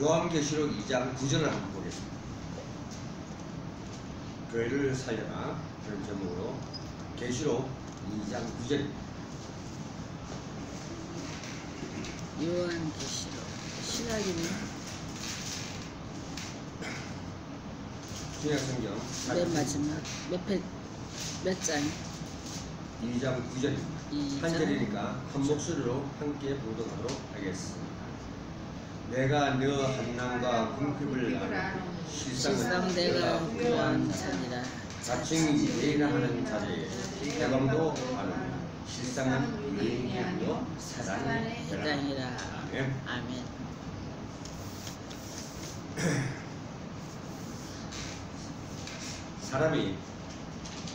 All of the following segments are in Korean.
요한계시록 2장 9절을 한번 보겠습니다. 교회를 살려라 그런 제목으로 계시록 2장 9절입니다. 요한계시록 신학이네. 신약성경 맨 마지막 몇 장? 2장 9절입니다. 한 절이니까 한 목소리로 함께 보도록 하겠습니다. 내가 너 한남과 궁핍을 아는 실상 내가 구한 자니라. 자칭 예의나 하는 자리에 대감도 아는 실상은 예의이 아니요 사랑이라. 아멘. 아멘. 사람이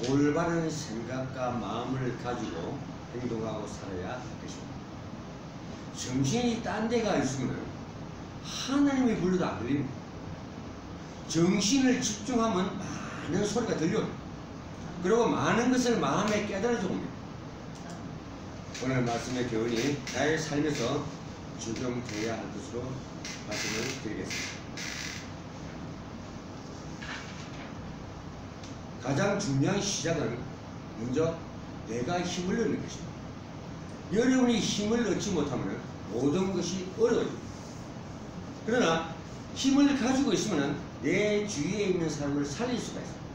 올바른 생각과 마음을 가지고 행동하고 살아야 할 것입니다. 정신이 딴 데가 있으면 하나님이 불러도 안 들립니다. 정신을 집중하면 많은 소리가 들려요. 그리고 많은 것을 마음에 깨달아져 옵니다. 오늘 말씀의 교훈이 나의 삶에서 적용되어야 할 것으로 말씀을 드리겠습니다. 가장 중요한 시작은 먼저 내가 힘을 얻는 것입니다. 여러분이 힘을 얻지 못하면 모든 것이 어려워집니다. 그러나 힘을 가지고 있으면 내 주위에 있는 사람을 살릴 수가 있습니다.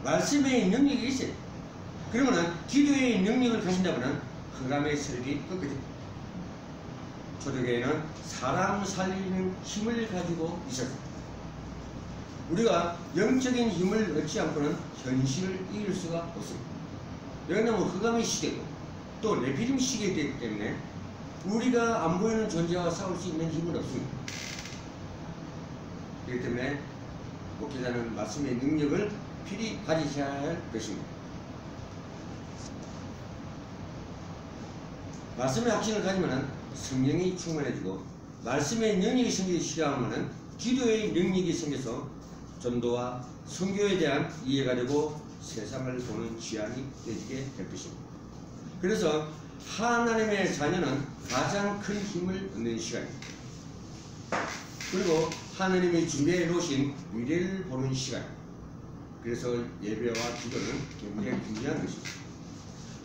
말씀의 능력이 있어요. 그러면 기도의 능력을 가진다면 흑암의 세력이 꺾어집니다. 초대교회는 사람 살리는 힘을 가지고 있었습니다. 우리가 영적인 힘을 얻지 않고는 현실을 이길 수가 없습니다. 왜냐하면 흑암의 시대고 또 네피림 시대이기 때문에 우리가 안 보이는 존재와 싸울 수 있는 힘은 없습니다. 그렇기 때문에 목회자는 말씀의 능력을 필히 가지셔야 할 것입니다. 말씀의 확신을 가지면 성령이 충만해지고 말씀의 능력이 생기기 시작하면 기도의 능력이 생겨서 전도와 선교에 대한 이해가 되고 세상을 보는 지향이 되게 될 것입니다. 그래서 하나님의 자녀는 가장 큰 힘을 얻는 시간입니다. 그리고 하나님이 준비해 놓으신 미래를 보는 시간입니다. 그래서 예배와 기도는 굉장히 중요한 것입니다.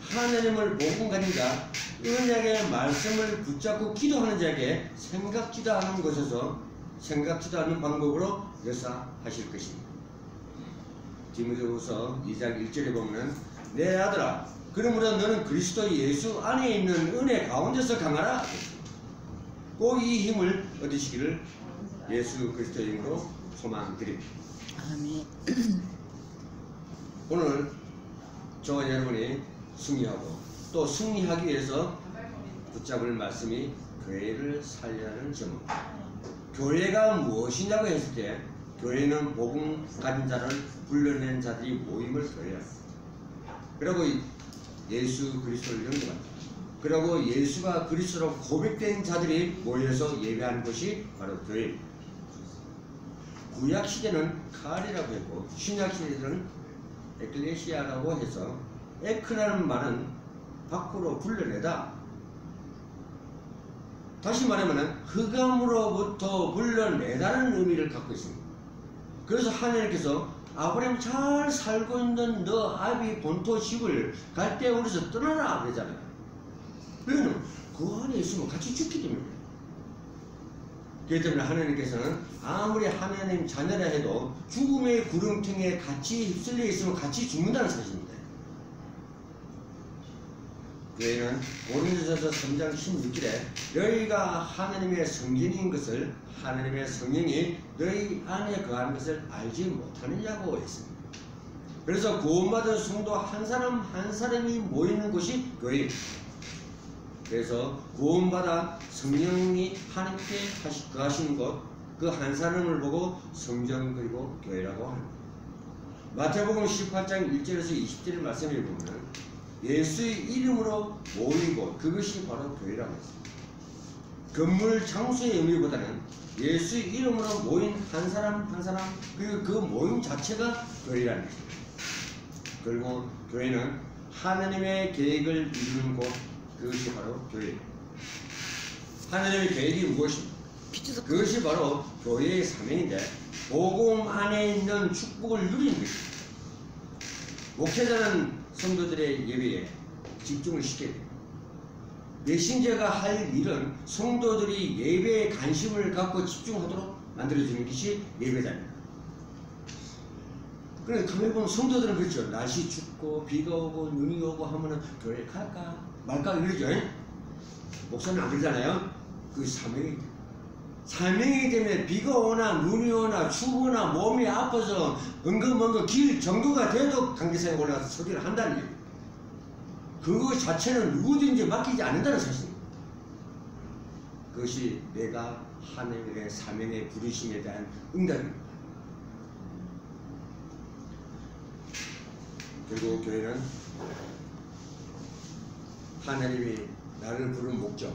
하나님을 복음 가진 자, 은혜의 말씀을 붙잡고 기도하는 자에게 생각지도 않은 곳에서 생각지도 않은 방법으로 역사하실 것입니다. 디모데후서 2장 1절에 보면 내 아들아 그러므로 너는 그리스도 예수 안에 있는 은혜 가운데서 강하라. 꼭 이 힘을 얻으시기를 예수 그리스도의 이름으로 소망드립니다. 아멘. 오늘 저와 여러분이 승리하고 또 승리하기 위해서 붙잡을 말씀이 교회를 살리라는 제목. 교회가 무엇이냐고 했을 때 교회는 복음 가진 자를 불러낸 자들이 모임을 교회라. 그리고 예수 그리스도를 영접한다. 그리고 예수가 그리스도로 고백된 자들이 모여서 예배하는 것이 바로 교회입니다. 구약 시대는 칼이라고 했고 신약 시대는 에클레시아라고 해서 에크라는 말은 밖으로 불러내다. 다시 말하면 흑암으로부터 불러내다는 의미를 갖고 있습니다. 그래서 하나님께서 아브라함 잘 살고 있는 너 아비 본토 집을 갈 때 우리서 떠나라 그러잖아요. 왜냐면 그 안에 있으면 같이 죽기 때문에. 그렇기 때문에 하나님께서는 아무리 하나님 자녀라 해도 죽음의 구름통에 같이 휩쓸려 있으면 같이 죽는다는 사실입니다. 교회는 고린도전서 3장 16절에 너희가 하나님의 성전인 것을 하나님의 성령이 너희 안에 거하는 것을 알지 못하느냐고 했습니다. 그래서 구원받은 성도 한 사람 한 사람이 모이는 곳이 교회입니다. 그래서 구원받아 성령이 하나님께 거하시는 곳 그 한 사람을 보고 성전 그리고 교회라고 합니다. 마태복음 18장 1절에서 20절의 말씀을 보면 예수의 이름으로 모인 곳 그것이 바로 교회라고 했습니다. 건물 장소의 의미보다는 예수의 이름으로 모인 한 사람 한 사람 그리고 그 모임 자체가 교회라는 것입니다. 그리고 교회는 하나님의 계획을 이루는 곳 그것이 바로 교회입니다. 하나님의 계획이 무엇입니까? 비주도 그것이 바로 교회의 사명인데 복음 안에 있는 축복을 누리는 것입니다. 목회자는 성도들의 예배에 집중을 시켜야 돼요. 메신저가 할 일은 성도들이 예배에 관심을 갖고 집중하도록 만들어주는 것이 예배자입니다. 그런데 가만히 보면 성도들은 그렇죠. 날씨 춥고 비가 오고 눈이 오고 하면은 교회 갈까 말까 이러죠. 목사는 안 그러잖아요. 그 사명이기 때문에 비가 오나 눈이 오나 추우나 몸이 아파서 은근먼근 길 정도가 돼도 강대상에 올라가서 설교를 한다는 얘기예요. 그거 자체는 누구든지 맡기지 않는다는 사실입니다. 그것이 내가 하나님의 사명의 부르심에 대한 응답입니다. 그리고 교회는 하나님이 나를 부른 목적,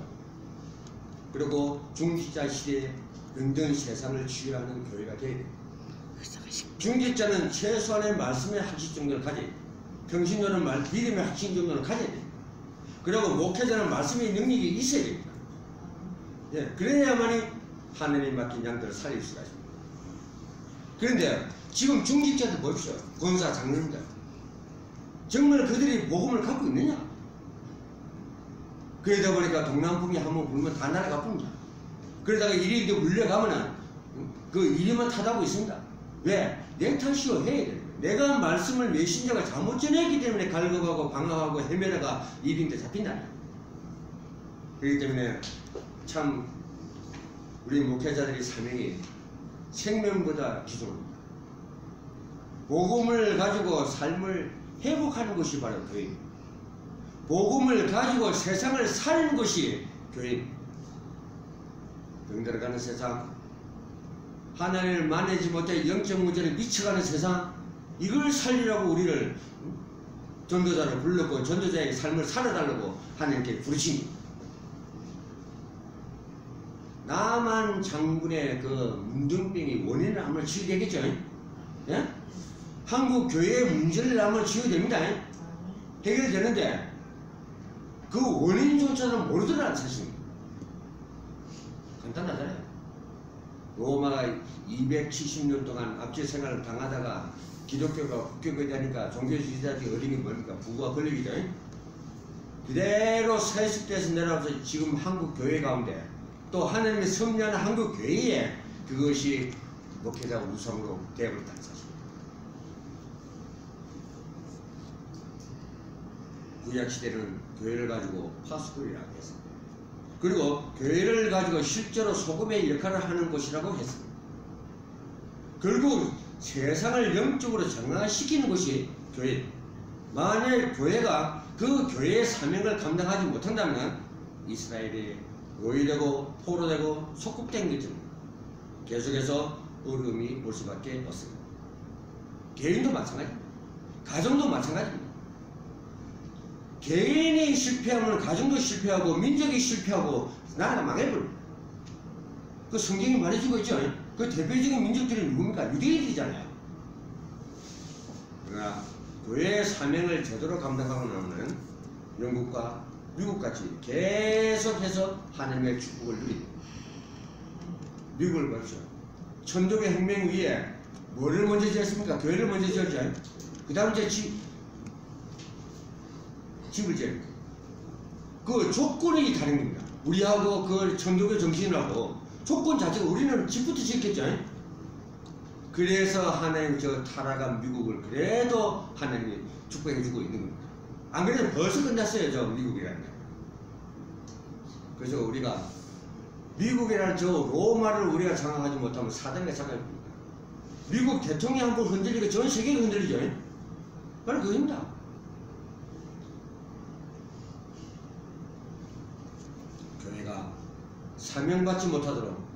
그리고 중직자 시대에 은둔 세상을 치유하는 교회가 되어야 됩니다. 중직자는 최소한의 말씀의 학식 정도를 가져야 됩니다. 평신도는 믿음의 학식 정도를 가져야 됩니다. 그리고 목회자는 말씀의 능력이 있어야 됩니다. 예, 그래야만이 하나님이 맡긴 양들을 살릴 수가 있습니다. 그런데 지금 중직자들 보십시오. 권사 장로님들 정말 그들이 복음을 갖고 있느냐? 그러다 보니까 동남풍이 한번 불면 다 날아가 뿜니다. 그러다가 일이 물려가면은 그 일이만 타다고 있습니다. 왜? 내 탓이요 해야 돼요. 내가 말씀을 메신저가 잘못 전했기 때문에 갈급하고 방황하고 헤매다가 일인데 잡힌다. 그렇기 때문에 참 우리 목회자들의 사명이 생명보다 귀중합니다. 복음을 가지고 삶을 회복하는 것이 바로 교회입니다. 복음을 가지고 세상을 사는 것이 교회입니다. 병들어가는 세상, 하나님을 만나지 못해 영적 문제를 미쳐가는 세상, 이걸 살리라고 우리를 전도자로 불렀고 전도자의 삶을 살아달라고 하나님께 부르십니다. 남한 장군의 그 문둥병이 원인을 한번 치유해야 되겠죠? 예? 한국 교회의 문제를 한번 치유해야 됩니다. 해결되는데 그 원인조차는 모르더라는 사실입니다. 간단하잖아요. 로마가 270년 동안 압제 생활을 당하다가 기독교가 국교가 되니까 종교주의자들이 어린이 뭡니까? 부가 걸리기죠. 그대로 세습돼서 내려와서 지금 한국 교회 가운데 또 하나님의 섭리하는 한국 교회에 그것이 목회자 우상으로 되어버렸다는 사실입니다. 구약시대는 교회를 가지고 파수꾼이라고 했습니다. 그리고 교회를 가지고 실제로 소금의 역할을 하는 곳이라고 했습니다. 결국 세상을 영적으로 정화시키는 것이 교회입니다. 만약 교회가 그 교회의 사명을 감당하지 못한다면 이스라엘이 노예되고 포로되고 속국된 것입니다. 계속해서 어려움이 올 수밖에 없습니다. 개인도 마찬가지입니다. 가정도 마찬가지입니다. 개인이 실패하면 가정도 실패하고 민족이 실패하고 나라가 망해버립니다. 그 성경이 말해주고 있죠. 그 대표적인 민족들이 누굽니까? 유대인들이잖아요. 그러나 교회의 사명을 제대로 감당하고 나면 영국과 미국같이 계속해서 하나님의 축복을 누립니다. 미국을 보십시오. 천주교 혁명 위에 뭐를 먼저 지었습니까? 교회를 먼저 지었죠. 그 다음 이제 집을 지은 그 조건이 다른 겁니다. 우리하고 그 천주교 정신하고 조건 자체가 우리는 집부터 지었겠죠. 그래서 하나님 저 타락한 미국을 그래도 하나님이 축복해주고 있는 겁니다. 안 그래도 벌써 끝났어요. 저 미국이라는 게. 그래서 우리가 미국이라는 저 로마를 우리가 장악하지 못하면 사단이 장악합니다. 미국 대통령이 한번 흔들리고 전 세계가 흔들리죠. 바로 그겁니다. 교회가 사명받지 못하도록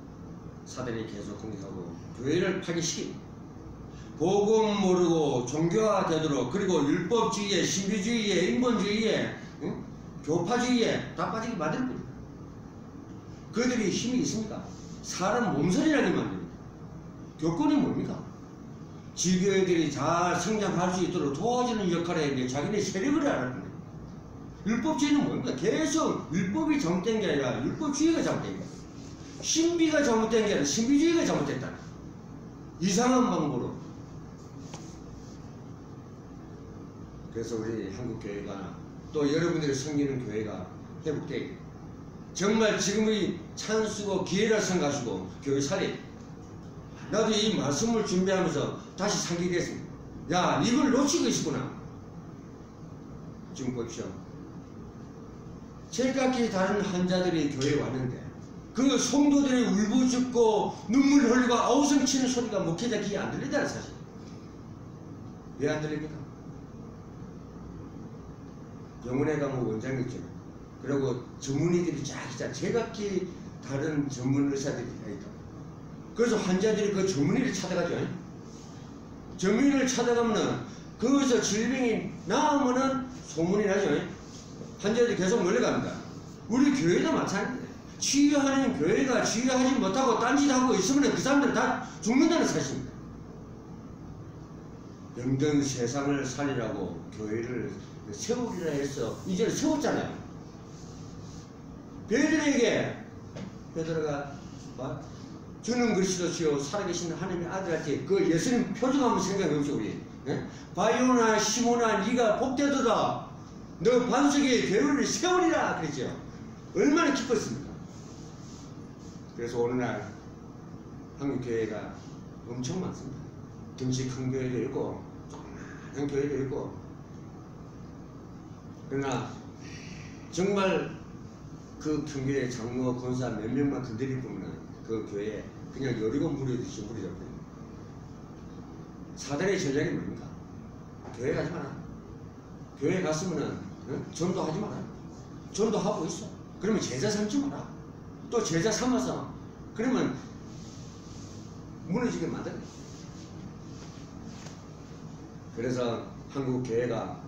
사단이 계속 공격하고 교회를 파괴시킵니다. 복음 모르고 종교화되도록 그리고 율법주의에 신비주의에 인본주의에 교파주의에 다 빠지게 만들 겁니다. 그들이 힘이 있습니까? 사람 몸서리라게 만듭니다. 교권이 뭡니까? 지교회들이 잘 성장할 수 있도록 도와주는 역할에 이제 자기네 세력을 알았는데 율법주의는 뭡니까? 계속 율법이 잘못된 게 아니라 율법주의가 잘못된 거예요. 신비가 잘못된 게 아니라 신비주의가 잘못됐다. 이상한 방법으로. 그래서 우리 한국교회가 또 여러분들이 섬기는 교회가 회복되게 정말 지금의 찬스고 기회를 생각하시고 교회 살리. 나도 이 말씀을 준비하면서 다시 상기게 됐습니다. 야, 이걸 놓치고 있었구나. 지금 보십시오. 제각기 다른 환자들이 교회에 왔는데 그 성도들이 울부짖고 눈물 흘리고 아우성 치는 소리가 목회자 귀에 안 들리다는 사실. 왜 안 들립니까? 영혼의 강호 원장이 있죠. 그리고 전문의들이 쫙 있잖아요. 제각기 다른 전문 의사들이 다 있다. 그래서 환자들이 그 전문의를 찾아가죠. 전문의를 찾아가면은 거기서 질병이 나오면은 소문이 나죠. 환자들이 계속 몰려갑니다. 우리 교회도 마찬가지예요. 치유하는 교회가 치유하지 못하고 딴짓하고 있으면 그 사람들은 다 죽는다는 사실입니다. 병든 세상을 살리라고 교회를 세우리라 해서 이제는 세웠잖아요. 베드로가 주는 그리스도시요 살아계신 하나님의 아들한테 그 예수님 표정 한번 생각해 보십시오. 우리 바요나 시몬아 네가 복되도다. 너 반석에 교회를 세우리라 그랬죠. 얼마나 기뻤습니까? 그래서 오늘날 한국교회가 엄청 많습니다. 덩치 큰 교회도 있고 조그마한 교회도 있고. 그러나 정말 그 교회 장로 권사 몇 명만 건드리 보면 그 교회에 그냥 여리고 무리듯이 무리잡혀요. 사단의 전략이 뭡니까? 교회 가지 마라. 교회 갔으면은 전도하지 마라. 전도하고 있어. 그러면 제자 삼지 마라. 또 제자 삼아서 그러면 무너지게 만들어. 그래서 한국 교회가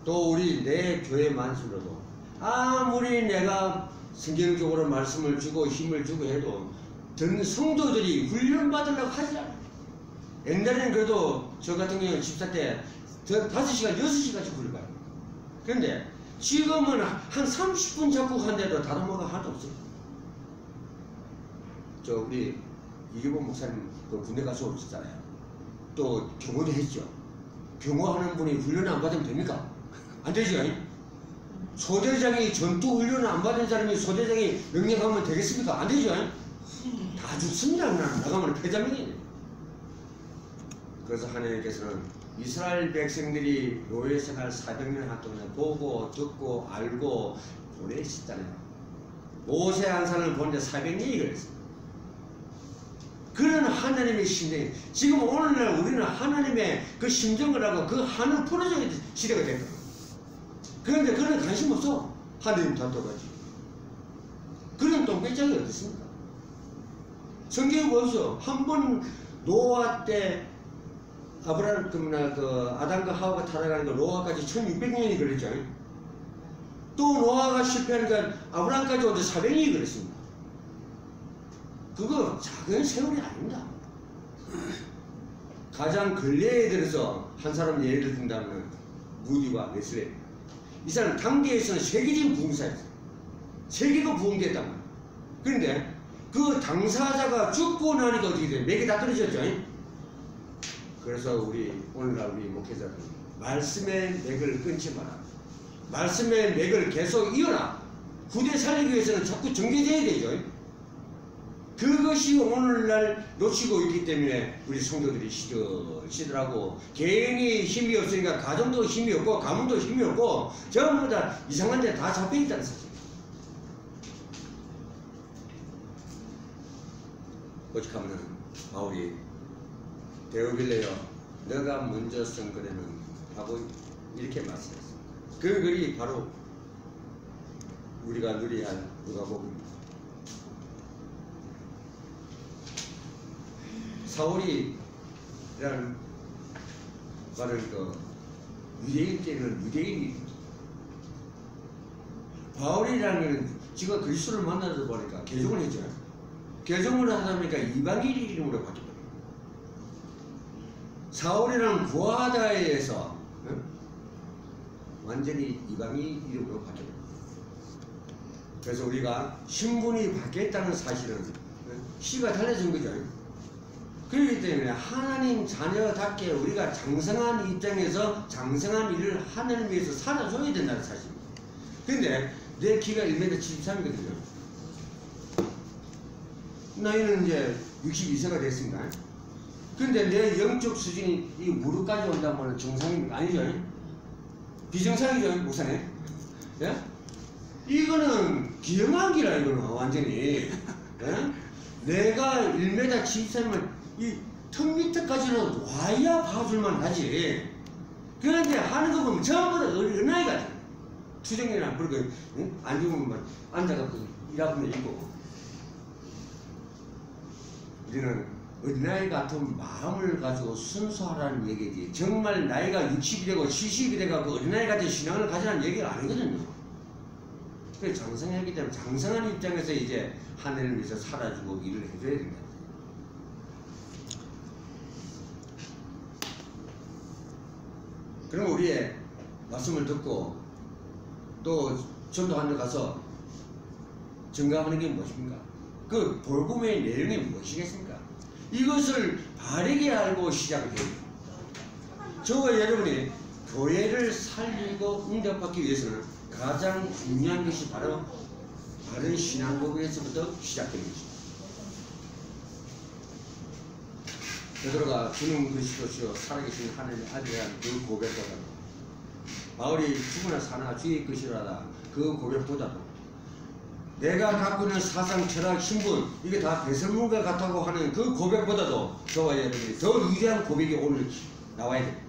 또 우리 내 교회만으로도 아무리 내가 성경적으로 말씀을 주고 힘을 주고 해도 듣는 성도들이 훈련받으려고 하지 않아요. 옛날에는 그래도 저 같은 경우는 집사 때 5시간, 6시간씩 훈련받아요. 그런데 지금은 한 30분 잡고 한데도 다른 뭐가 하나도 없어요. 저 우리 이규범 목사님 그 군대 가서 오셨잖아요. 또 경호도 했죠. 경호하는 분이 훈련을 안 받으면 됩니까? 안 되죠. 소대장이 전투 훈련을 안 받은 사람이 소대장이 명령하면 되겠습니까? 안 되죠. 다 죽습니다. 나가면 패자명이에요. 그래서 하나님께서는 이스라엘 백성들이 노예 생활 400년 동안 보고 듣고 알고 보내셨잖아요. 모세 한산을 보는데 400년이 걸렸어요. 그런 하나님의 심정, 지금 오늘날 우리는 하나님의 그 심정을 하고 그 한을 풀어줘야 시대가 됐다. 그런데 그런 관심 없어. 하나님 다퉈가지. 그런 똥배짱이 어디 있습니까? 성경에 보십시오. 한 번 노아 때 아브라함 그 아담과 하와가 타락하니까 노아까지 1600년이 걸렸죠. 또 노아가 실패하니까 아브라함까지 오는데 400년이 걸렸습니다. 그거 작은 세월이 아닙니다. 가장 근래에 들어서 한 사람 예를 든다면 무디와 웨슬레이. 이 사람 당대에서는 세계적인 부흥사였어요. 세계가 부흥됐단 말이에요. 그런데 그 당사자가 죽고 나니까 어떻게 돼요? 맥이 다 떨어졌죠. 그래서 우리 오늘날 우리 목회자들 말씀의 맥을 끊지 마라. 말씀의 맥을 계속 이어라. 후대 살리기 위해서는 자꾸 정제돼야 되죠. 그것이 오늘날 놓치고 있기 때문에 우리 성도들이 시들하고 개인이 힘이 없으니까 가정도 힘이 없고 가문도 힘이 없고 전부 다 이상한 데 다 잡혀있다는 사실. 오직하면은 바울이 데오빌레여 너가 먼저 쓴 글에는 하고 이렇게 말씀했어. 그 글이 바로 우리가 누려야 할 누가복음입니다. 사울이라는 말을 그 유대인 때는 유대인이 바울이라는 지가 그리스도를 만나서 보니까 개종을 했죠. 개종을 하다 보니까 이방인 이름으로 바뀌었거든요. 사울이라는 구하다에서 완전히 이방인 이름으로 바뀌었거든요. 그래서 우리가 신분이 바뀌었다는 사실은 씨가 달라진 거죠. 그렇기 때문에 하나님 자녀답게 우리가 장성한 입장에서 장성한 일을 하나님 위해서 살아줘야 된다는 사실입니다. 근데 내 키가 1m 73이거든요. 나이는 이제 62세가 됐습니다. 근데 내 영적 수준이 이 무릎까지 온다면 정상입니까? 아니죠? 비정상이죠, 목사님? 예? 이거는 기형학이라, 이거는 완전히. 예? 내가 1m 73이면 이 턱 밑에까지는 와야 봐줄만 하지. 그런데 하는 거 보면 전부 다 어린아이 같아. 투정이나 그러고 안 죽으면 앉아갖고 일하면 있고. 우리는 어린아이 같은 마음을 가지고 순수하라는 얘기지, 정말 나이가 60이 되고 70이 돼가지고 어린아이 같은 신앙을 가지라는 얘기가 아니거든요. 그래서 장성하기 때문에 장성한 입장에서 이제 하늘을 위해서 살아주고 일을 해줘야 된다. 그럼 우리의 말씀을 듣고 또 전도하는 데 가서 증거하는 게 무엇입니까? 그 복음의 내용이 무엇이겠습니까? 이것을 바르게 알고 시작을 해야 됩니다. 저와 여러분이 교회를 살리고 응답받기 위해서는 가장 중요한 것이 바로 바른 신앙 고백에서부터 시작되는 것입니다. 베드로가 주는 그리스도시요 살아계신 하나님의 아들이라는 그 고백보다도, 바울이 죽으나 사나 주의 것이라다 그 고백보다도, 내가 갖고 있는 사상, 철학, 신분 이게 다 배설물과 같다고 하는 그 고백보다도 저와 여러분이 더 위대한 고백이 오늘 나와야 됩니다.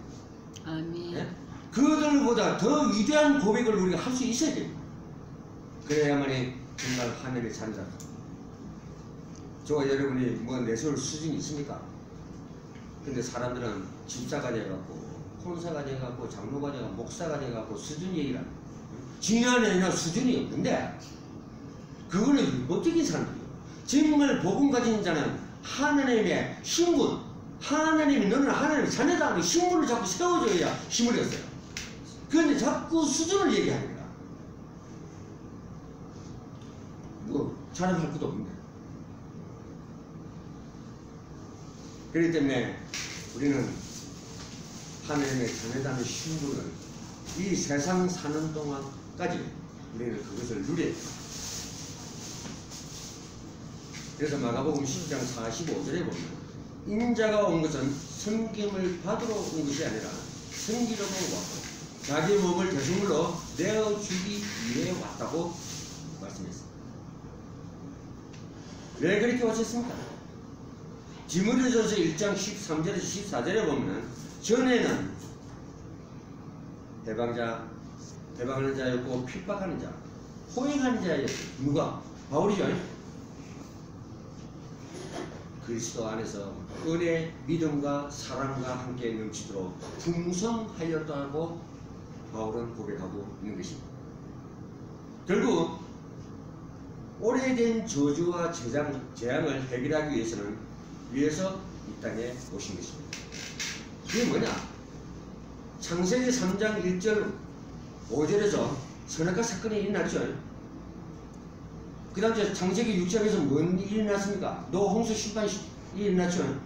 아멘. 네? 그들보다 더 위대한 고백을 우리가 할 수 있어야 됩니다. 그래야만이 정말 하늘의 자녀다. 저와 여러분이 뭐 내세울 수준이 있습니까? 근데 사람들은 집사가 돼갖고 혼사가 돼갖고 장로가 돼갖고 목사가 돼갖고 수준 얘기를 합니다. 진화는 수준이 없는데 그거는 율법적인 사람들이에요. 정말 복음 가진 자는 하나님의 신분, 하나님이 너는 하나님의 자녀다 하는 신분을 자꾸 세워줘야 힘을 얻어요. 그런데 자꾸 수준을 얘기합니다. 뭐 자랑할 것도 없는데. 그렇기 때문에 우리는 하나님의 자녀다는 신분을 이 세상 사는 동안까지 우리는 그것을 누려야 됩니다. 그래서 마가복음 10장 45절에 보면 인자가 온 것은 섬김을 받으러 온 것이 아니라 섬기려고 왔고 자기 몸을 대속물로 내어주기 위해 왔다고 말씀했습니다. 왜 그렇게 오셨습니까? 디모데전서 1장 13절에서 14절에 보면 전에는 해방하는 자였고 핍박하는 자, 호행하는 자였어요. 누가? 바울이죠. 그리스도 안에서 은혜, 믿음과 사랑과 함께 넘치도록 풍성하였다고 바울은 고백하고 있는 것입니다. 결국 오래된 저주와 재앙을 해결하기 위해서 이 땅에 오신 것입니다. 그게 뭐냐? 창세기 3장 1절 5절에서 선악과 사건이 일어났죠. 그 다음 창세기 6장에서 뭔 일이 일어났습니까? 노홍수 심판이 일어났죠.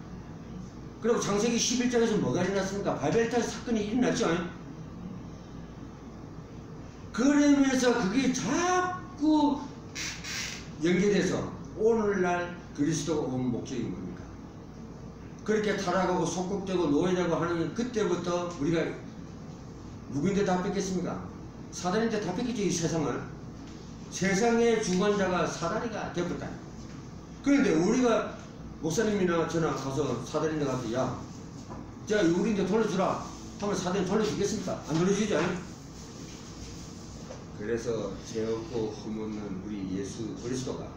그리고 창세기 11장에서 뭐가 일어났습니까? 바벨탑 사건이 일어났죠. 그러면서 그게 자꾸 연계돼서 오늘날 그리스도가 온 목적이 뭡니까? 그렇게 타락하고 속국되고 노예되고 하는 그때부터 우리가 누구인데 다 뺏겠습니까? 사단인데 다 뺏기죠. 이 세상을. 세상의 주관자가 사단이가 되었다. 그런데 우리가 목사님이나 저나 가서 사단인데 가서 야, 자 우리인데 돌려주라 하면 사단이 돌려주겠습니까? 안 돌려주죠. 그래서 죄 없고 흠없는 우리 예수 그리스도가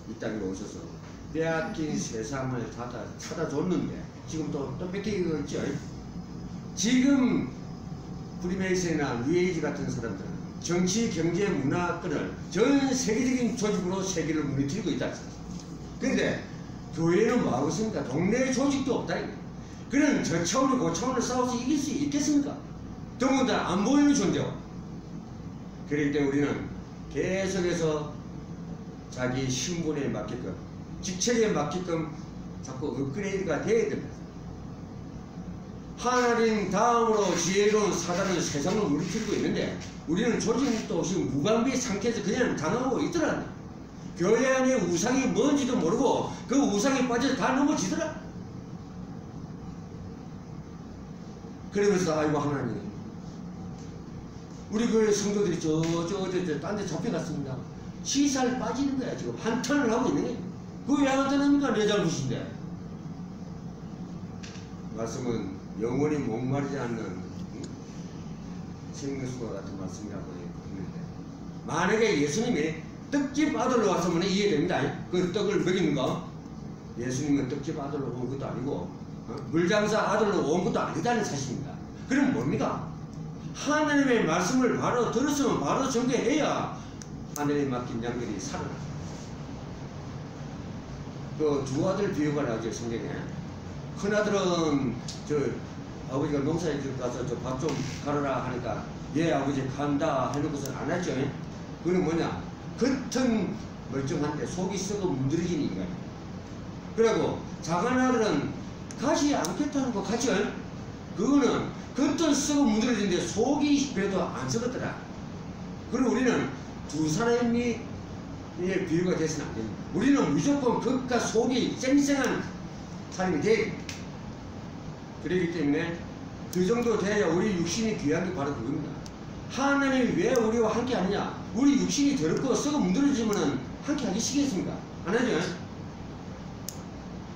이 땅에 오셔서 빼앗긴 세상을 다 찾아줬는데 지금 또 뺏기고 있죠. 지금 프리메이슨이나 뉴에이지 같은 사람들은 정치, 경제, 문화권을 전 세계적인 조직으로 세계를 무너뜨리고 있다. 그런데 교회는 뭐하고 있습니까? 동네 조직도 없다. 그런 저 차원을 그 차원을 싸워서 이길 수 있겠습니까? 더군다나 안 보이는 존재고. 그렇기 때문에 우리는 계속해서 자기 신분에 맞게끔 직책에 맞게끔 자꾸 업그레이드가 돼야 됩니다. 하나님 다음으로 지혜로운 사단은 세상을 무너뜨리고 있는데 우리는 조직도 없이 무방비 상태에서 그냥 당하고 있더라. 교회 안에 우상이 뭔지도 모르고 그 우상에 빠져서 다 넘어지더라. 그러면서 아이고 하나님 우리 교회 성도들이 딴 데 잡혀갔습니다. 시살 빠지는 거야. 지금 한탄을 하고 있는 거야. 그거 왜 한탄합니까? 내 잘못인데. 말씀은 영원히 목마르지 않는 생명수와 같은 말씀이라고 했는데 만약에 예수님이 떡집 아들로 왔으면 이해됩니다. 그 떡을 먹이는 거 예수님은 떡집 아들로 온 것도 아니고 물장사 아들로 온 것도 아니다는 사실입니다. 그럼 뭡니까? 하나님의 말씀을 바로 들었으면 바로 전개해야 하늘에 맡긴 양들이 살아나. 그 두 아들 비유가 나오죠 성경에. 큰 아들은 아버지가 농사에 가서 밥 좀 가르라 하니까 예 아버지 간다 해놓고서는 안 했죠. 그는 뭐냐? 겉은 멀쩡한데 속이 썩어 문드러진 인간이에요. 그리고 작은 아들은 가지 않겠다는 거 같죠? 그거는 겉은 썩어 문드러진데 속이 그래도 안 썩었더라. 그리고 우리는 두 사람이 비유가 돼서는 안 됩니다. 우리는 무조건 겉과 속이 쌩쌩한 사람이 돼야 됩니다. 그렇기 때문에 그 정도 돼야 우리 육신이 귀한 게 바로 그겁니다. 하나님이 왜 우리와 함께 하느냐? 우리 육신이 더럽고 썩어 문드러지면 함께 하기 싫겠습니까? 안 하죠?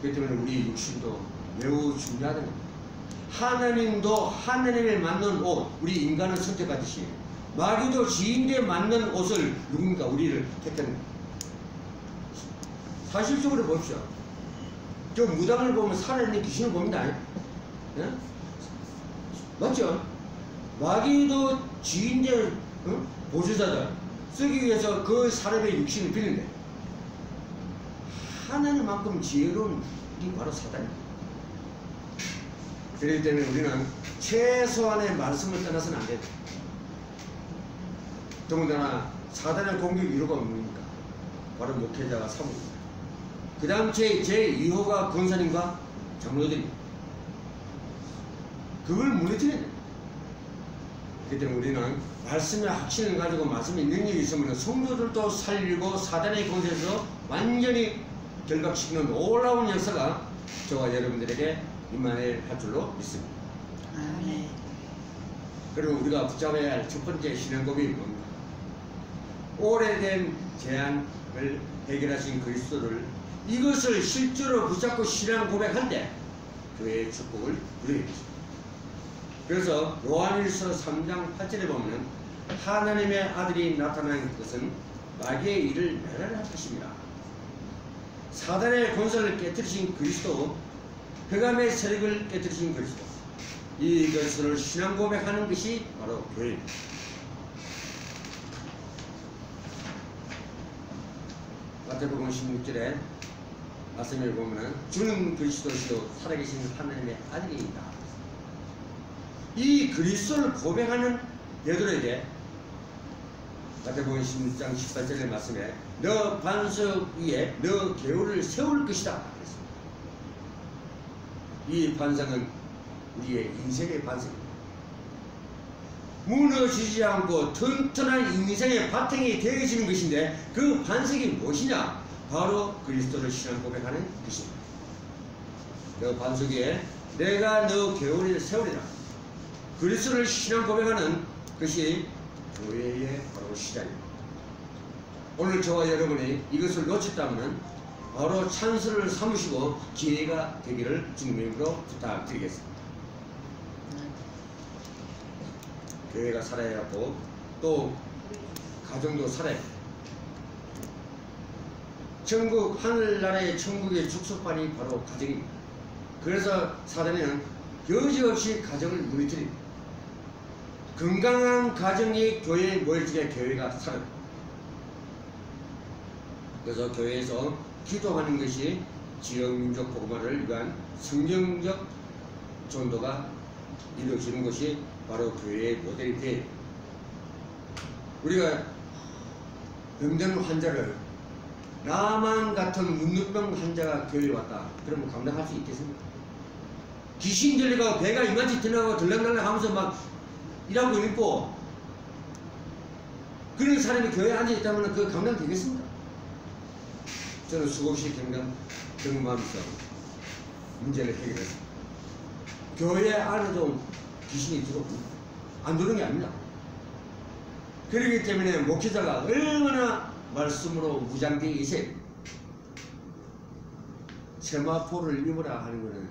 그렇기 때문에 우리 육신도 매우 중요하다는 겁니다. 하나님도 하나님에 맞는 옷, 우리 인간을 선택하듯이 마귀도 지인에 맞는 옷을 누굽니까? 우리를 택합니다. 사실적으로 봅시다. 저 무당을 보면 살아있는 귀신을 봅니다. 예? 맞죠? 마귀도 지인제 보조자들 쓰기 위해서 그 사람의 육신을 빌는데 하나님만큼 지혜로운 게 바로 사단입니다. 그렇기 때문에 우리는 최소한의 말씀을 떠나서는 안 됩니다. 더군다나 사단의 공격 이유가 뭡니까? 바로 목회자가 사모입니다. 그 다음 제2호가 권사님과 장로들입니다. 그걸 무너뜨려야 됩니다. 그렇기 때문에 우리는 말씀의 확신을 가지고 말씀의 능력이 있으면 성도들도 살리고 사단의 권세에서 완전히 결박시키는 놀라운 역사가 저와 여러분들에게 임만할 줄로 믿습니다. 아멘. 그리고 우리가 붙잡아야 할 첫 번째 신앙고백이 뭡니까? 오래된 재앙을 해결하신 그리스도를 이것을 실제로 붙잡고 신앙 고백할 때 교회의 축복을 누리게 됩니다. 그래서 요한일서 3장 8절에 보면 하나님의 아들이 나타난 것은 마귀의 일을 멸하려 하십니다. 사단의 권세를 깨뜨리신 그리스도, 흑암의 세력을 깨뜨리신 그리스도, 이것을 신앙 고백하는 것이 바로 교회입니다. 마태복음 16절에 말씀을 보면 주는 그리스도시도 살아계신 하나님의 아들이다. 이 그리스도를 고백하는 베드로에게 마태복음 16장 18절의 말씀에 너 반석 위에 너 계율을 세울 것이다. 이 반석은 우리의 인생의 반석입니다. 무너지지 않고 튼튼한 인생의 바탕이 되어지는 것인데 그 반석이 무엇이냐? 바로 그리스도를 신앙 고백하는 것입니다. 너 반석 위에 내가 너 계율을 세우리라. 그리스도를 신앙 고백하는 것이 교회의 바로 시작입니다. 오늘 저와 여러분이 이것을 놓쳤다면 바로 찬스를 삼으시고 기회가 되기를 주님의 이름으로 부탁드리겠습니다. 교회가 살아야 하고 또 가정도 살아야 합니다. 천국, 하늘나라의 천국의 축소판이 바로 가정입니다. 그래서 사단은 여지없이 가정을 무너뜨립니다. 건강한 가정이 교회에 모일 적에 교회가 살아요. 그래서 교회에서 기도하는 것이 지역민족 복음화를 위한 성경적 전도가 이루어지는 것이 바로 교회의 모델이 돼요. 우리가 병든 환자를 나만 같은 문둥병 환자가 교회에 왔다. 그러면 감당할 수 있겠습니까? 귀신 들리고 배가 이만치 지나가고 들락날락 하면서 막 일하고 있고 그런 사람이 교회에 앉아있다면 그거 감당되겠습니까? 저는 수없이 경험하면서 문제를 해결했습니다. 교회 안에도 귀신이 들어옵니다. 안 들어오는 게 아닙니다. 그렇기 때문에 목회자가 얼마나 말씀으로 무장되어 있어야 됩니다. 세마포를 입으라 하는 것은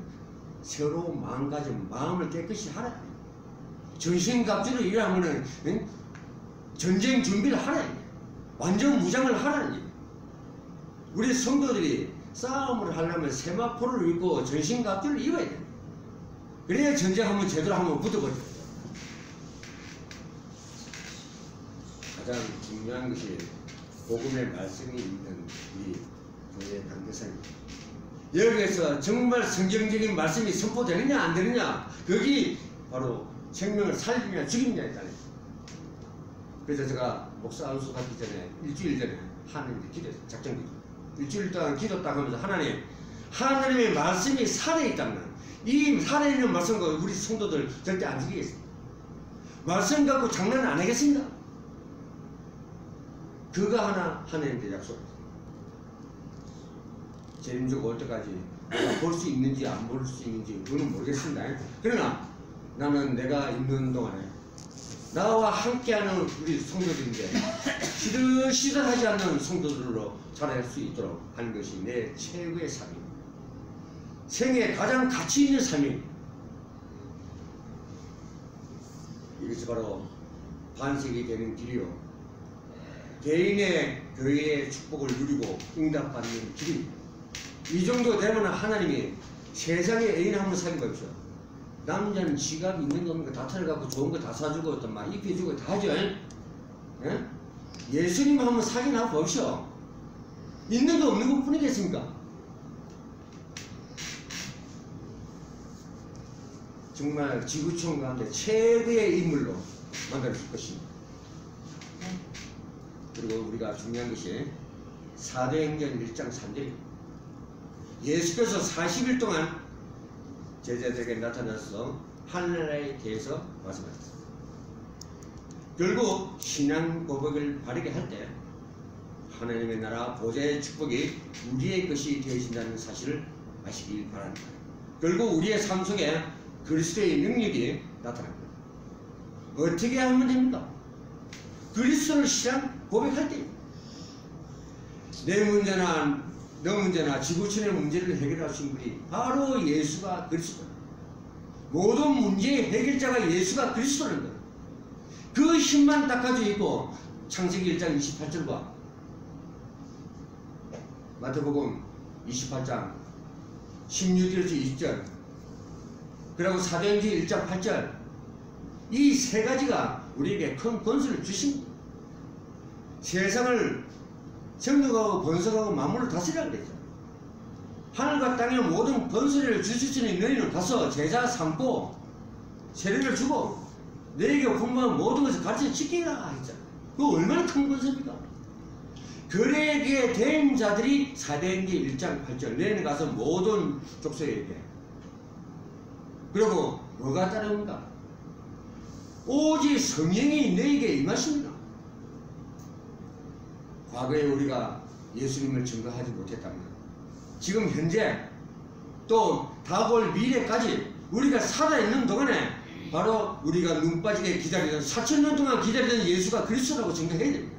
서로 마음가짐, 마음을 깨끗이 하라. 전신갑주로 일하면은 전쟁 준비를 하라. 완전 무장을 하라는 얘기예요. 우리 성도들이 싸움을 하려면 세마포를 입고 전신갑주를 입어야 돼요. 그래야 전쟁하면 제대로 한번 붙어버려요. 가장 중요한 것이 복음의 말씀이 있는 우리 교회 당대사입니다. 여기에서 정말 성경적인 말씀이 선포되느냐 안 되느냐, 거기 바로 생명을 살리느냐 죽이느냐에 따라 있습니다. 그래서 제가 목사 안수 받기 전에 일주일 전에 하나님께 기도했어요. 작전 기도. 일주일 동안 기도 딱 하면서 하나님의 말씀이 살아있다면 이 살아있는 말씀과 우리 성도들 절대 안 죽이겠습니다. 말씀 갖고 장난 안 하겠습니다. 그거 하나 하나님께 약속했습니다. 재림주가 올 때까지 내가 볼 수 있는지 안 볼 수 있는지 그건 모르겠습니다. 그러나 나는 내가 있는 동안에 나와 함께하는 우리 성도들인데 시들시들하지 않는 성도들로 자랄 수 있도록 하는 것이 내 최고의 삶입니다. 생에 가장 가치 있는 삶입니다. 이것이 바로 반석이 되는 길이요, 개인의 교회의 축복을 누리고 응답받는 길입니다. 이 정도 되면 하나님이 세상에 애인 한번 사귀어 보십시오. 남자는 지갑 있는 거 없는 거 다 털어갖고 좋은 거 다 사주고 또 막 입혀주고 다 하죠. 예? 예수님 한번 사귀나 봅시오. 있는 거 없는 것 뿐이겠습니까? 정말 지구촌 가운데 최고의 인물로 만들어줄 것입니다. 그리고 우리가 중요한 것이 사도행전 1장 3절입니다. 예수께서 40일 동안 제자들에게 나타나서 하늘나라에 대해서 말씀하셨습니다. 결국 신앙 고백을 바르게 할 때 하나님의 나라 보좌의 축복이 우리의 것이 되어진다는 사실을 아시길 바랍니다. 결국 우리의 삶 속에 그리스도의 능력이 나타납니다. 어떻게 하면 됩니까? 그리스도를 신앙 고백할 때 내 문제나 너 문제나 지구촌의 문제를 해결하신 분이 바로 예수가 그리스도다. 모든 문제의 해결자가 예수가 그리스도라는 거예요. 그 힘만 딱 가지고 있고 창세기 1장 28절과 마태복음 28장 16절에서 20절 그리고 사도행전 1장 8절 이 세 가지가 우리에게 큰 권세를 주십니다. 세상을 정력하고 번성하고 만물을 다스리라고 그랬죠. 하늘과 땅의 모든 번성을 주시니 너희는 가서 제자 삼고 세례를 주고 너희에게 공부한 모든 것을 가르쳐 지키라 했잖아요. 그거 얼마나 큰 권세입니까? 그에게 된 자들이 사도행전 1장 8절 너희는 가서 모든 족속에게 그리고 뭐가 따르는가? 오직 성령이 너희에게 임하십니다. 과거에 우리가 예수님을 증거하지 못했다면 지금 현재 또 다가올 미래까지 우리가 살아있는 동안에 바로 우리가 눈 빠지게 기다리던 4,000년 동안 기다리던 예수가 그리스도라고 증거해야 됩니다.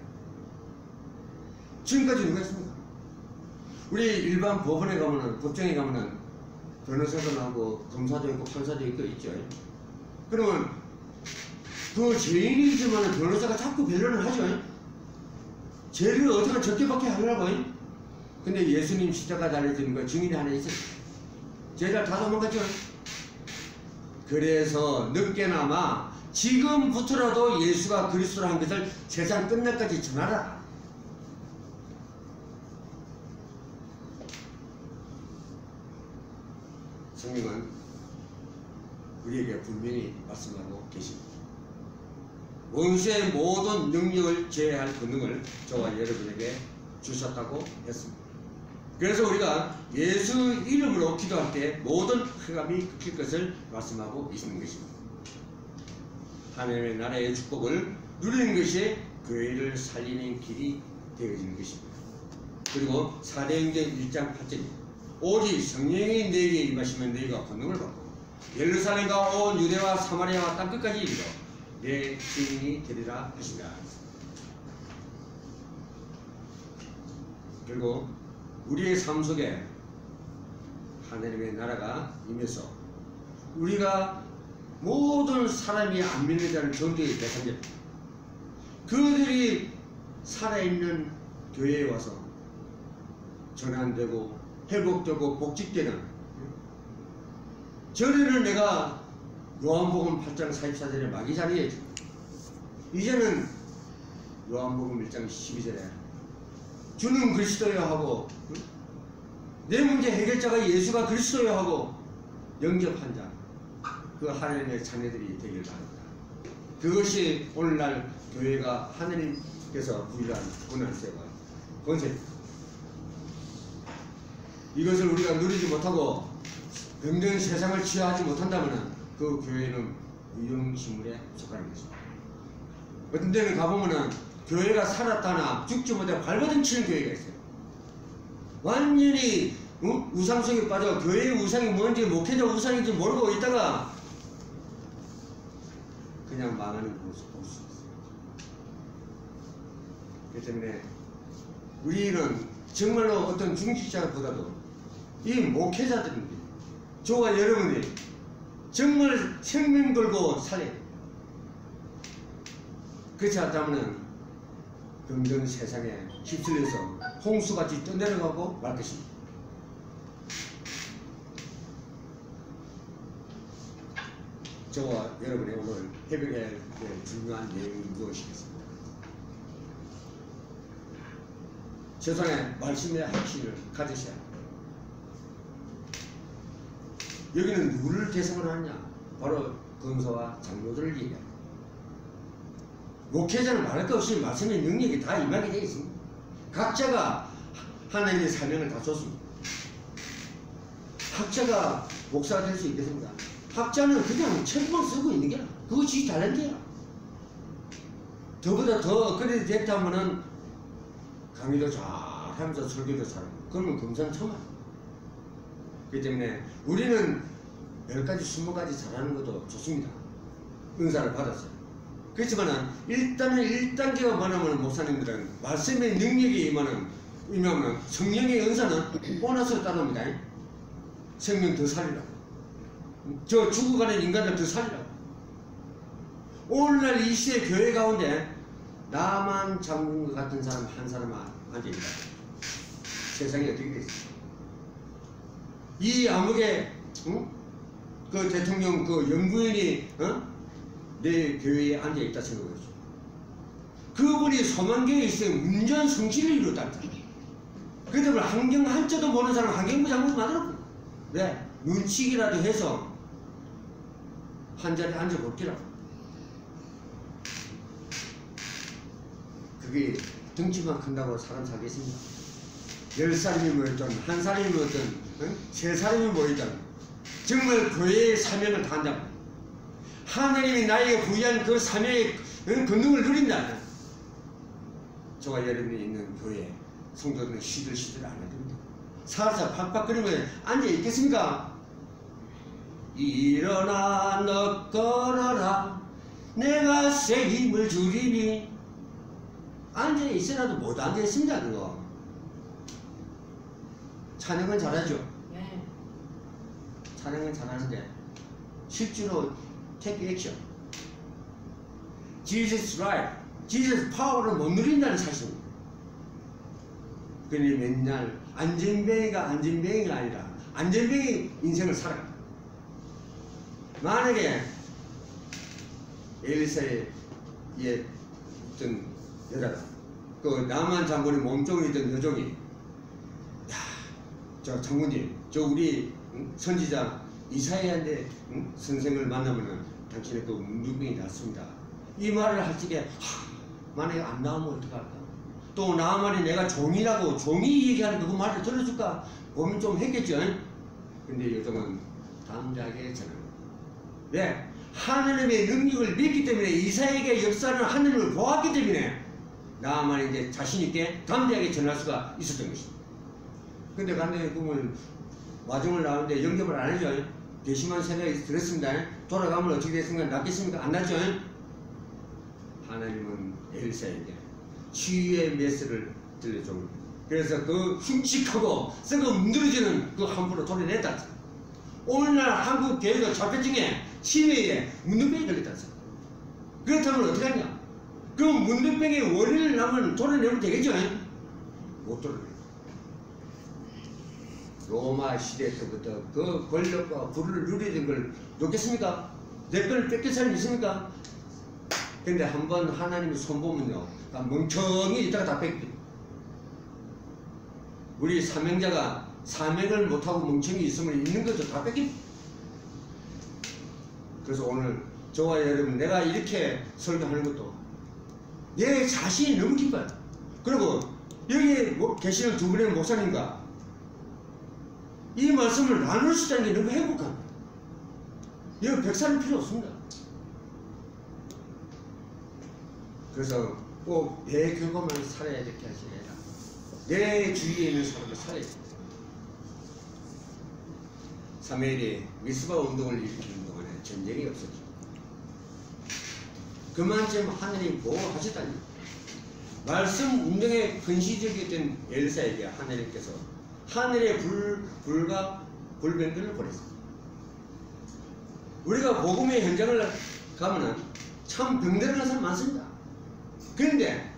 지금까지 누가 있습니까? 우리 일반 법원에 가면은 법정에 가면은 변호사도 나오고 검사도 있고 판사도 있고 있죠. 그러면 그 죄인이지만 변호사가 자꾸 변론을 하죠. 죄를 어디가 적게밖에 하려고. 근데 예수님 십자가 달려지는 거 증인이 하나 있어요. 죄를 다 도망갔죠. 그래서 늦게나마 지금부터라도 예수가 그리스도라는 것을 세상 끝날까지 전하라. 성령은 우리에게 분명히 말씀하고 계십니다. 원수의 모든 능력을 제어할 권능을 저와 여러분에게 주셨다고 했습니다. 그래서 우리가 예수 이름으로 기도할 때 모든 흑암이 꺾일 것을 말씀하고 있는 것입니다. 하나님의 나라의 축복을 누리는 것이 교회를 살리는 길이 되어지는 것입니다. 그리고 사도행전 1장 8절입니다. 오직 성령이 너희에게 임하시면 너희가 권능을 받고 예루살렘과 온 유대와 사마리아와 땅끝까지 이르러 내 증인이 되리라 하시니라. 그리고 우리의 삶 속에 하나님의 나라가 임해서 우리가 모든 사람이 안 믿는 자는 전도의 대상자입니다. 그들이 살아있는 교회에 와서 전환되고 회복되고 복직되는, 전에는 내가 요한복음 8장 44절에 마귀 자리에 이제는 요한복음 1장 12절에 주는 그리스도여 하고 내 문제 해결자가 예수가 그리스도여 하고 영접한 자, 그 하나님의 자녀들이 되길 바랍니다. 그것이 오늘날 교회가 하나님께서 부여한 고난세와 권세입니다. 이것을 우리가 누리지 못하고 병든 세상을 취하지 못한다면 그 교회는 위험식물에 속하는 것입니다. 어떤 데는 가보면은 교회가 살았다나 죽지 못해 발버둥 치는 교회가 있어요. 완전히 우상 속에 빠져 교회의 우상이 뭔지 목회자 우상인지 모르고 있다가 그냥 망하는 모습을 볼 수 있어요. 그렇기 때문에 우리는 정말로 어떤 중직자보다도 이 목회자들입니다. 저와 여러분이 정말 생명 걸고 살아야 돼요. 그렇지 않다면 병든 세상에 휩쓸려서 홍수같이 떠내려가고 말 것입니다. 저와 여러분이 오늘 해결해야 할 중요한 내용이 무엇이겠습니까? 세상에 말씀의 확신을 가지셔야 합니다. 여기는 누구를 대상으로 하냐? 바로 권사와 장로들을 얘기합니다. 목회자는 말할 것 없이 말씀의 능력이 다 임하게 되어 있습니다. 각자가 하나님의 사명을 다 줬습니다. 학자가 목사가 될 수 있겠습니까? 학자는 그냥 책만 쓰고 있는 게 그것이 탤런트야. 저보다 더 업그레이드 됐다면은 강의도 잘 하면서 설교도 잘하고 그러면 금상첨화. 그렇기 때문에 우리는 10가지 20가지 잘하는 것도 좋습니다. 은사를 받았어요. 그렇지만은 일단은 1단계가 뭐냐면 목사님들은 말씀의 능력이 임하면 성령의 은사는 보너스로 따라옵니다. 생명 더 살리라고. 저 죽어가는 인간들 더 살리라고. 오늘날 이 시대 교회 가운데 나만 장군 같은 사람 한 사람만 앉아있다. 세상이 어떻게 됐습니까? 이 암흑의 그 대통령 그 영부인이 내 교회에 앉아있다 생각해보죠. 그분이 소망교회에 있으면 운전 성취를 이뤘다는 사람. 그 때문에 환경 한자도 모르는 사람 환경부 장군 만들었고, 왜? 눈치기라도 해서 한 자리에 앉아볼기라고. 그게 덩치만 큰다고 사람 살겠습니까? 10사람이 모였든 1사람이 모였든 3사람이 모였든 정말 교회의 사명을 다한다면 하나님이 나에게 부여한 그 사명의 권능을 누린다. 저와 여러분이 있는 교회 성도들은 시들시들 안 해야 됩니다. 살살 팍팍거리면 앉아 있겠습니까? 일어나 너 걸어라 내가 새 힘을 주리니. 앉아 있으라도 못 앉아 있습니다. 그거 찬양은 잘하죠. 네. 찬양은 잘하는데 실제로 take action. Jesus right, Jesus power를 못 누린다는 사실입니다. 그러니 맨날 안전뱅이가 아니라 안전뱅이 인생을 살아간다. 만약에 엘리사의 있던 여자가 그 나만 장군의 몸종이 있던 여종이, 야, 저 장군님, 저 우리 선지자 이사야한테 선생을 만나면은 당신의 그 문둥병이 낫습니다. 이 말을 할 적에 만약에 안 나오면 어떡할까? 또 나만이 내가 종이라고 종이 얘기하는 그 말을 들어줄까? 고민 좀 했겠죠. 근데 요즘은 담대하게 전합니다. 왜? 하느님의 능력을 믿기 때문에 이사에게 역사는 하느님을 보았기 때문에 나만 이제 자신있게 담대하게 전할 수가 있었던 것입니다. 근데 간단히 보면 와중을 나오는데 영접을 안 하죠. 배심한 생각이 들었습니다. 돌아가면 어떻게 됐습니까? 낫겠습니까? 안 낫죠. 하나님은 엘사에게 치유의 메시지를 들려줍니다. 그래서 그 흉측하고 썩어 문드러지는 그 함부로 도려냈다. 오늘날 한국 교회가 자폐증에 치매에 문둥병이 걸렸다. 그렇다면 어떻게 하냐? 그 문둥병의 원인을 나면 도려내면 되겠죠? 못 도려내. 로마 시대 때부터 그 권력과 부를 누리던 걸 놓겠습니까? 내 걸 뺏길 사람이 있습니까? 근데 한번 하나님이 손보면요, 멍청히 있다가 다 뺏깁니다. 우리 사명자가 사명을 못하고 멍청히 있으면 있는 것도 다 뺏깁니다. 그래서 오늘 저와 여러분, 내가 이렇게 설교하는 것도 내 자신이 너무 기뻐요. 그리고 여기 계시는 두 분의 목사님과 이 말씀을 나눌 수 있다는 게 너무 행복합니다. 이거 백사는 필요 없습니다. 그래서 꼭 내 경험을 살아야 될 게 아니라 내 주위에 있는 사람을 살아야 됩니다. 사무엘이 미스바 운동을 일으키는 동안에 전쟁이 없었죠. 그만큼 하나님이 보호하셨다니. 말씀 운동에 근시적이었던 엘사에게 하나님께서 하늘의 불과 불병들을 보냈습니다. 우리가 복음의 현장을 가면은 참 병들어가는 사람 많습니다. 그런데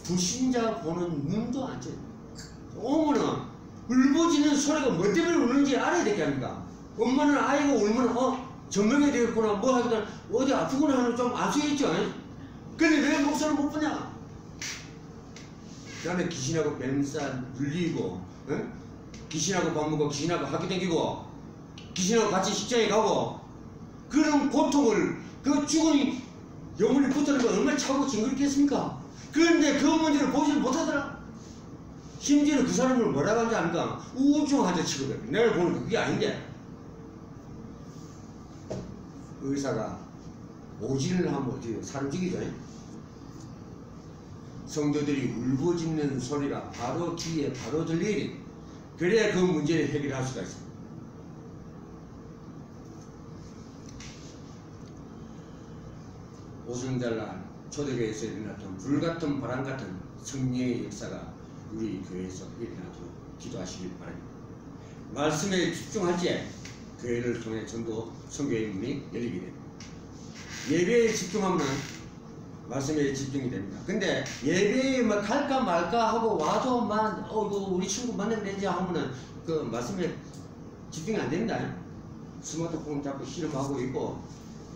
불신자 보는 눈도 안 쳐요. 오면은 울부짖는 소리가 뭐 때문에 우는지 알아야 될 게 아닙니까? 엄마는 아이가 울면 전명이 되겠구나, 뭐 하거나 어디 아프구나 하는 좀 알 수 있죠. 근데 왜 목소리를 못 보냐? 나는 귀신하고 뱀살 물리고, 귀신하고 밥 먹고, 귀신하고 학교 다니고, 귀신하고 같이 식장에 가고, 그런 고통을, 그 죽은 영혼이 붙드는 거 얼마나 차고 징그럽겠습니까? 그런데 그 문제를 보지를 못하더라. 심지어는 그 사람을 뭐라고 하는지 아는가? 우울증환자 취급해. 내가 보는 거 그게 아닌데. 의사가 오진을 하면 어떻게 사람 죽이죠? 성도들이 울부짖는 소리가 바로 뒤에 바로 들려야 돼. 그래야 그 문제를 해결할 수가 있습니다. 오순절날 초대교회에서 일어났던 불같은 바람같은 성령의 역사가 우리 교회에서 일어나도록 기도하시길 바랍니다. 말씀에 집중할 때 교회를 통해 전도 선교의 문이 열리게 됩니다. 예배에 집중하면 말씀에 집중이 됩니다. 근데 예배에 막 갈까 말까 하고 와도만 우리 친구 만나면 되지 하면은 그 말씀에 집중이 안 됩니다. 스마트폰 잡고 실험하고 있고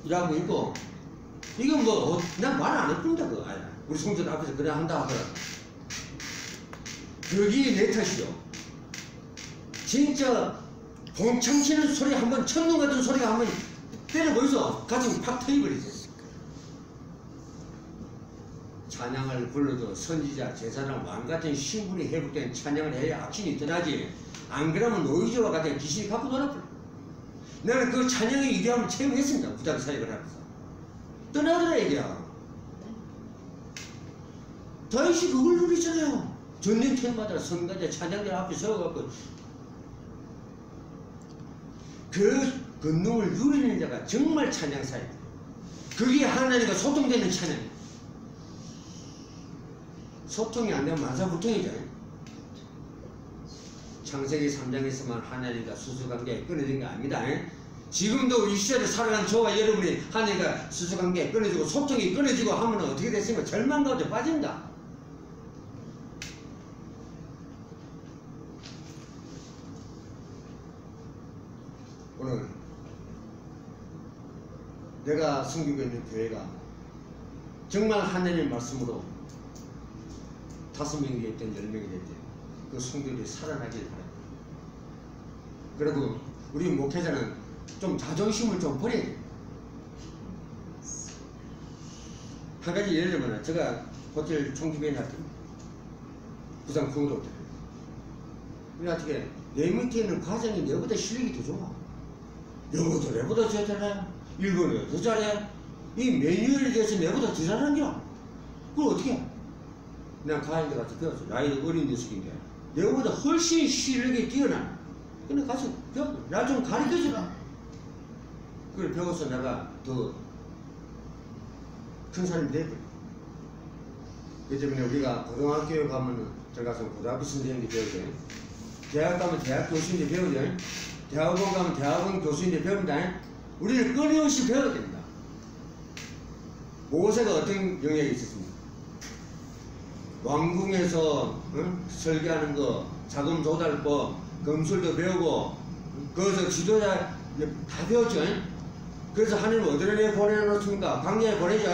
일하고 있고 이건 뭐 난 말 안 해준다 그 아야. 우리 성도들 앞에서 그래 한다 하더라. 그게 내 탓이요. 진짜 봉창 치는 소리 한번 천둥 같은 소리가 한번 때려보이소 가슴이 팍 터져버리죠. 찬양을 불러도 선지자, 제사장, 왕같은 신분이 회복된 찬양을 해야 악신이 떠나지. 안 그러면 노이즈와 같은 귀신이 갖고 놀아버려. 나는 그 찬양의 위대함을 체험했습니다. 부탁 사역을 하면서. 떠나더라 얘기야. 다윗이 그걸 누리잖아요. 전쟁터마다 선가자, 찬양자 앞에 서갖고 그 권능을 누리는 자가 정말 찬양사예요. 그게 하나님과 소통되는 찬양이에요. 소통이 안 되면 만사부통이잖아요. 창세기 3장에서만 하나님과 수수관계에 끊어진 게 아닙니다. 지금도 이 시대를 살아가는 저와 여러분이 하나님과 수수관계에 끊어지고 소통이 끊어지고 하면 어떻게 됐습니까? 절망 가운데 빠진다. 오늘 내가 섬기고 있는 교회가 정말 하나님의 말씀으로 5명이 됐든 10명이 됐든 그 성도들이 살아나길 바랍니다. 그리고 우리 목회자는 좀 자존심을 좀 버려야 돼요. 한 가지 예를 들면 제가 호텔 총기배인 할 때, 부산 구호도 호텔. 그래 어떻게 내 밑에 있는 과장이 내보다 실력이 더 좋아. 영어도 내보다 더 잘해. 일본어도 더 잘해. 이 매뉴얼에 대해서 내보다 더 잘하는 겨. 그걸 어떻게 해? 내가 가이드 가서 배웠어. 나이 어린 녀석인데 내보다 훨씬 실력이 뛰어나. 근데 가서 배워. 나 좀 가르쳐주라. 그래 배워서 내가 더 큰 사람이 됐거든. 그 때문에 우리가 고등학교에 가면은 들어가서 고등학교 선생님이 배우죠. 대학 가면 대학 교수인데 배우죠. 대학원 가면 대학원 교수인데 배운다. 우리는 끊임없이 배워야 됩니다. 모세가 어떤 영향이 있었습니까? 왕궁에서 설계하는 거, 자금 조달법, 검술도 배우고 거기서 지도자 다 배웠죠. 그래서 하나님 어디로 보내놓습니까? 광야에 보내죠.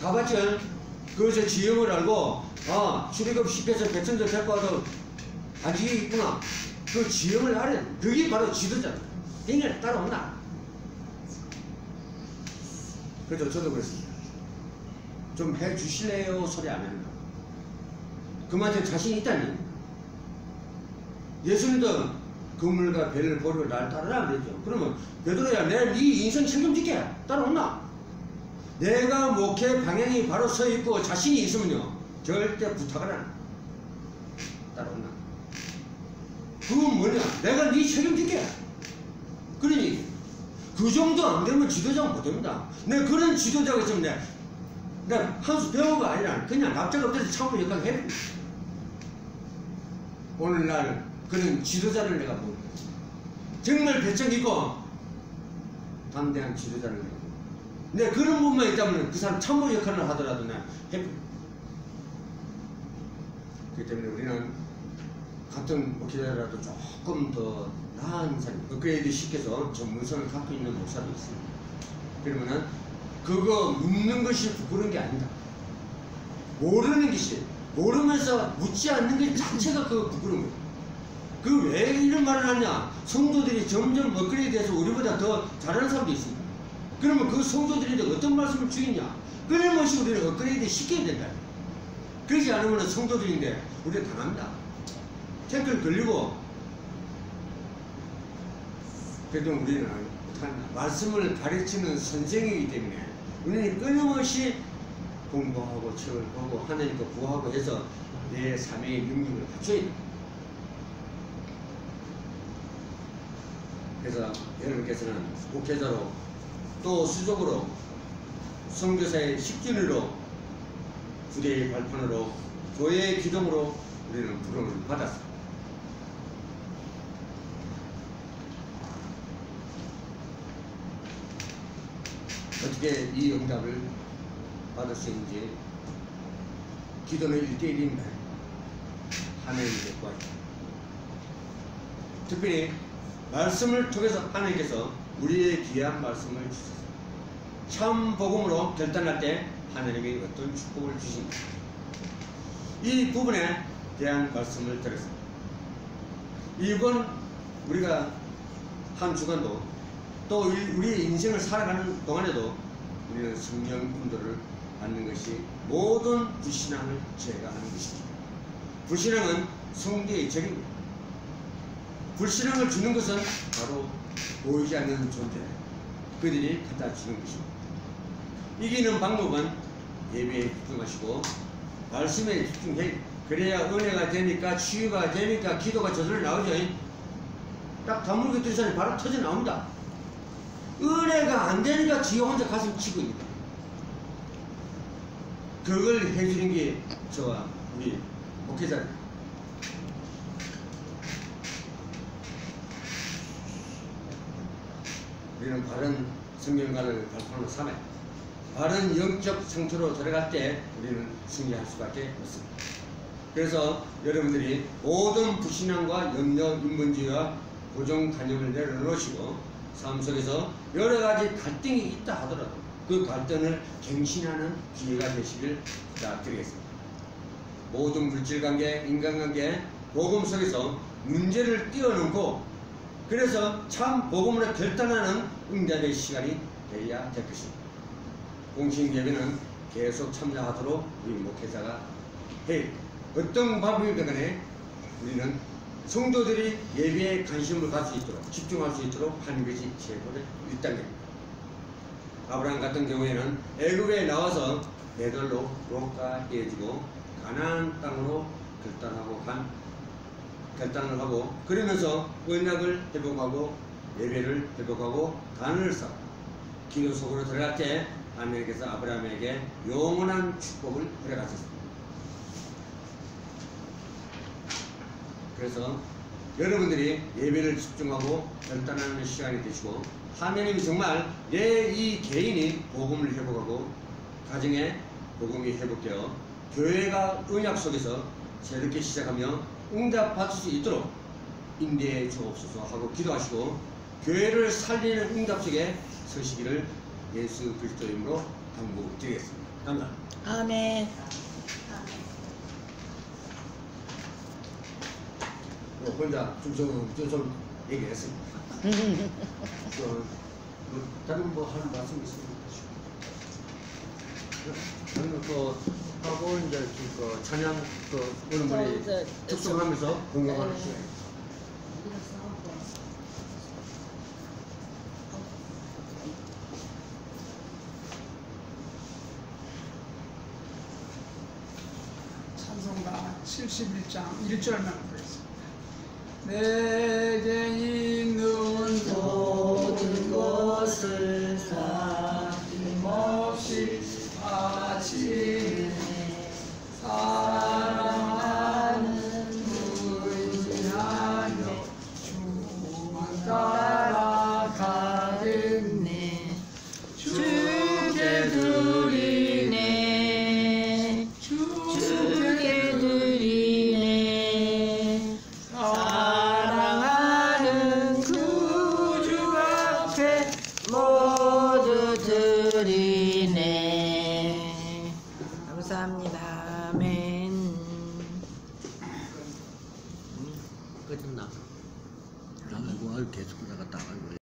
가봤죠. 거기서 지형을 알고 출애굽 10에서 백성들 데리고 와서 안식이 있구나. 그 지형을 알아야 돼. 그게 바로 지도자다. 인간에 따라온다. 그래서 저도 그랬습니다. 좀 해주실래요? 소리 안 합니다. 그만큼 자신이 있다니. 예수님도 그물과 배를 버리고 날 따르라 그랬죠. 그러면 베드로야 내가 네 인생 책임질게. 따라온나? 내가 목회 방향이 바로 서 있고 자신이 있으면요 절대 부탁을 안 해. 따라온나? 그건 뭐냐? 내가 네 책임질게. 그러니 그 정도 안 되면 지도자가 못 됩니다. 내가 그런 지도자가 있으면 내가 한 수 배운 거 아니라 그냥 납작 엎드려서 참고 역할을 해야 됩니다. 오늘날 그런 지도자를 내가 봅니다. 정말 배짱 있고 담대한 지도자를 내가 봅니다. 내가 그런 부분만 있다면 그 사람 참모 역할을 하더라도 내가 해봅니다. 그렇기 때문에 우리는 같은 목회자라도 조금 더 나은 사람, 업그레이드 시켜서 전문성을 갖고 있는 목사도 있습니다. 그러면은 그거 묻는 것이 부끄러운 게 아니다. 모르는 것이, 모르면서 묻지 않는 것 자체가 그 부끄러운 거예요. 그 왜 이런 말을 하냐? 성도들이 점점 업그레이드해서 우리보다 더 잘하는 사람도 있습니다. 그러면 그 성도들인데 어떤 말씀을 주겠냐? 끊임없이 우리를 업그레이드 시켜야 된다. 그러지 않으면 성도들인데 우리가 당합니다. 태클 걸리고. 그래도 우리는 못한다. 말씀을 가르치는 선생이기 때문에 우리는 끊임없이 공부하고 책을 보고 하나님과 구하고 해서 내 삶의 능력을 갖춰야 돼. 그래서 여러분께서는 목회자로 또 수족으로 선교사의 식준으로 부대의 발판으로 교회의 기둥으로 우리는 부름을 받았습니다. 어떻게 이 응답을 받을 수 있는지 기도는 1대1입니다. 하나님께 구하십시오. 특별히 말씀을 통해서 하나님께서 우리의 귀한 말씀을 주셨습니다. 참 복음으로 결단할 때 하나님이 어떤 축복을 주십니다. 이 부분에 대한 말씀을 드렸습니다. 이번 우리가 한 주간도 또 우리의 인생을 살아가는 동안에도 우리는 성령 인도를 받는 것이 모든 불신앙을 제거하는 것입니다. 불신앙은 성대의 적입니다. 불신앙을 주는 것은 바로 보이지 않는 존재, 그들이 갖다 주는 것입니다. 이기는 방법은 예배에 집중하시고 말씀에 집중해. 그래야 은혜가 되니까 치유가 되니까 기도가 저절로 나오죠. 딱 다물고 있던 사람이 바로 터져 나옵니다. 은혜가 안 되니까 지 혼자 가슴 치고 있는 거예요. 그걸 해주는 게 저와 우리 목회자입니다. 우리는 바른 성경관을 발판으로 삼아 바른 영적 상태로 들어갈 때 우리는 승리할 수밖에 없습니다. 그래서 여러분들이 모든 불신앙과 염려, 인본주의와 고정관념을 내려놓으시고 삶 속에서 여러 가지 갈등이 있다 하더라도 그 갈등을 갱신하는 기회가 되시길 부탁드리겠습니다. 모든 물질관계, 인간관계, 복음 속에서 문제를 띄워놓고 그래서 참 복음으로 결단하는 응답의 시간이 되어야 될 것입니다. 공식 예배는 계속 참여하도록 우리 목회자가 해. 어떤 방법이든 간에 우리는 성도들이 예배에 관심을 가질 수 있도록 집중할 수 있도록 하는 것이 최고의 1단계입니다. 아브라함 같은 경우에는 애굽에 나와서 배들로 롯과 떼어주고 가나안 땅으로 결단을 하고 그러면서 언약을 회복하고 예배를 회복하고 단을 쌓고 기도 속으로 들어갈 때 하나님께서 아브라함에게 영원한 축복을 허락하셨습니다. 그래서 여러분들이 예배를 집중하고 결단하는 시간이 되시고 하나님이 정말 내 이 개인이 복음을 회복하고 가정에 복음이 회복되어 교회가 언약 속에서 새롭게 시작하며 응답받을 수 있도록 인도해 주옵소서 하고 기도하시고 교회를 살리는 응답 속에 서시기를 예수 그리스도 이름으로 당부드리겠습니다. 감사합니다. 아멘. 혼자 좀 얘기했습니다. 다른 뭐 하는 말씀 있습니까? 저는 하고 이제 찬양 여러분들이 특성하면서 공감하는 시간. 찬송가 71장 1절만 보겠습니다. 내게 있는 모든 것을 아낌없이 바치네 사랑하는 의지하며 주만 따라가겠네 주께 드리네 주께 드리네 사랑하는 구주 앞에 모두 드리네. 감사합니다. 아멘. 끝났나? 아이고 계속 나갔다. 아이고.